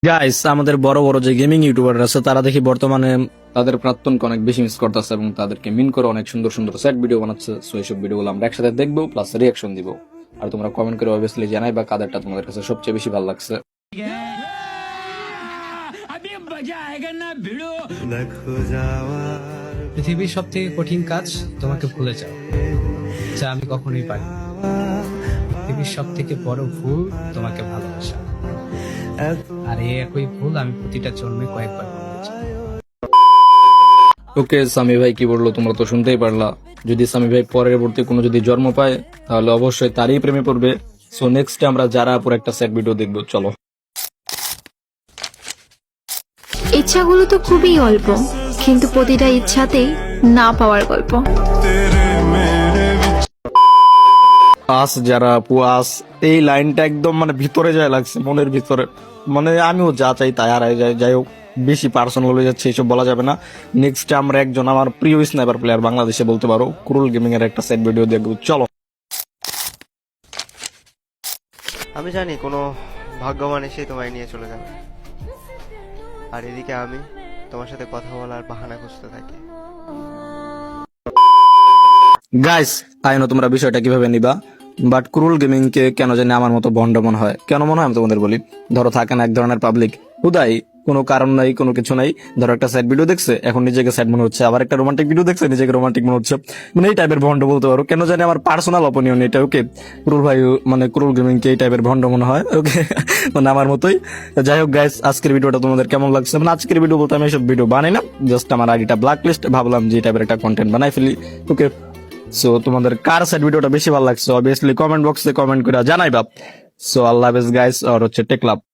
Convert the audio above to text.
Guys, আমাদের বড় বড় যে গেমিং ইউটিউবার আছে তারা দেখি বর্তমানে তাদের প্রাক্তনকে অনেক বেশি মিস করতেছে এবং তাদেরকে মিন করে অনেক সুন্দর সুন্দর সেট ভিডিও বানাচ্ছে। সো এইসব ভিডিওগুলো আমরা একসাথে দেখবো প্লাস রিয়াকশন দিব। আর তোমরা কমেন্ট করে অবভিয়াসলি জানাই বা কাদেরটা তোমাদের কাছে সবচেয়ে বেশি ভালো লাগছে। পৃথিবীর সব থেকে কঠিন কাজ তোমাকে ভুলে যাও, যা আমি কখনোই পারি। পৃথিবীর সব থেকে বড় ভুল তোমাকে ভালোবাসা, আর এই একই ভুল আমি প্রতিটা জন্মে কয়েকবার করেছি। ওকে, সামি ভাই কি বললো তোমরা তো শুনতেই পারলা। যদি সামি ভাই পরবর্তী কোনো যদি জন্ম পায় তাহলে অবশ্যই তারই প্রেমে পড়বে। সো নেক্সট আমরা যারা পুরো একটা সেট ভিডিও দেখবো, চলো। ইচ্ছাগুলো তো খুবই অল্প, কিন্তু প্রতিটা ইচ্ছাতেই না পাওয়ার গল্প। আস যারা পুয়াস, এই লাইনটা একদম মানে ভিতরে যায় লাগছে, মনের ভিতরে। মানে আমিও যা চাই তাই হারাই যায়। যাই হোক, বেশি পার্সোনাল হয়ে যাচ্ছে, এইসব বলা যাবে না। নেক্সট আমরা একজন আমার প্রিয় স্নাইপার প্লেয়ার বাংলাদেশে বলতে পারো, ক্রুল গেমিং এর একটা সেট ভিডিও দেখবো, চলো। আমি জানি কোনো ভাগ্যবান এসে তোমায় নিয়ে চলে যাবে, আর এদিকে আমি তোমার সাথে কথা বলার বাহানা খুঁজতে থাকি। গাইস, আইনো তোমরা বিষয়টা কিভাবে নিবা, বাট ক্রুল গেমিং কে কেন জানি আমার মতো ভন্ড মনে হয়। কেন মনে হয় আমি তোমাদের বলি। ধরো থাকে না এক ধরনের পাবলিক, হুদাই কোনো কারণ নাই, কোনো কিছু নাই। ধরো একটা সাইড ভিডিও দেখছে, এখন নিজেকে সাইড মনে হচ্ছে, আবার একটা রোমান্টিক ভিডিও দেখছে, নিজেকে রোমান্টিক মনে হচ্ছে। মানে এই টাইপের ভন্ড বলতে পারো। কেন জানি আমার পার্সোনাল অপিনিয়ন এটা। ওকে, ক্রুল ভাই মানে ক্রুল গেমিং কে এই টাইপের ভন্ড মনে হয়। ওকে, মানে আমার মতোই। যাই হোক গাইস, আজকের ভিডিওটা তোমাদের কেমন লাগছে? মানে আজকের ভিডিও বলতে আমি এসব ভিডিও বানাই না, জাস্ট আমার আইডিটা ব্ল্যাক লিস্ট, ভাবলাম যে এই টাইপের একটা কন্টেন্ট বানাই ফেলি। ওকে, সো তোমাদের কার সাইড ভিডিওটা বেশি ভালো লাগছে অবভিয়াসলি কমেন্ট বক্সে কমেন্ট করে জানাইবা। সো আল্লাহ হাফেজ গাইস, আর হচ্ছে টেক লাভ।